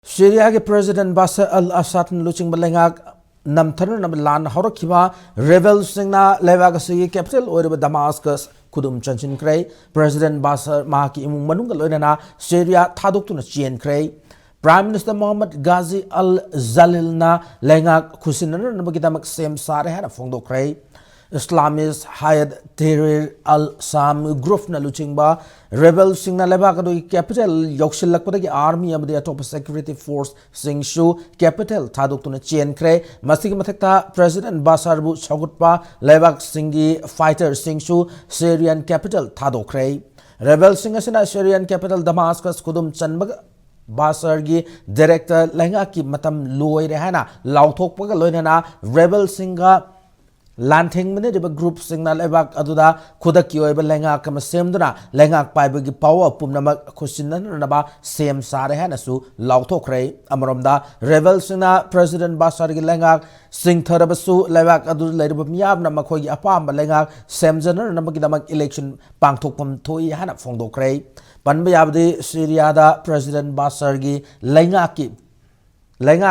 Syria के President Bashar al-Assad लुचिंग बलेंगाक नमथर नम लान हौरखिबा रेबेल सिंगना लेवागसी कैपिटल ओरब Damascus खुदुम चंचिनख्रे President Bashar माकी इमुंग मनुंग लोइना Syria थादोक्तुना चेनख्रे Prime Minister Mohammed Ghazi al-Zalilna लेंगाक खुसिनन नबगिदमक सेम सारे हना फोंगदोख्रे Islamist Hayat Tahrir al-Sham group na luchingba rebel sing na leba ka capital yokshilak pa army amadi atop security force sing shu capital thaduk tuna chain kre masig mathakta President Bashar bu chagutpa leba singi fighter sing shu Syrian capital thadok kre rebel sing asina Syrian capital Damascus kudum chanbag Bashar gi director lenga ki matam loi rehana lauthok pa loinana rebel singa Lanting mene riba group signal ebak aduda khuda ki oiba lenga kama semduna lenga paiba gi power pumnama khusinan naba sem sare hana su lauthokre amromda rebel sina President Bashar gi lenga sing tharabasu lebak adu leiba miyab na makhoi gi apam lenga semjana naba gi damak election pangthokpam thoi hana phongdokre panba yabdi Syria da President Bashar gi lenga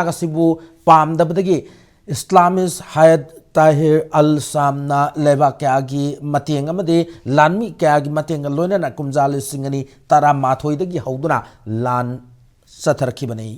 ga sibu pam dabdagi Islamist Hayat Tahrir al-Shamna leba kyagi mateng amade lanmi kyagi mateng loina na kumjali singani tara mathoi dagi hauduna lan satharkhibani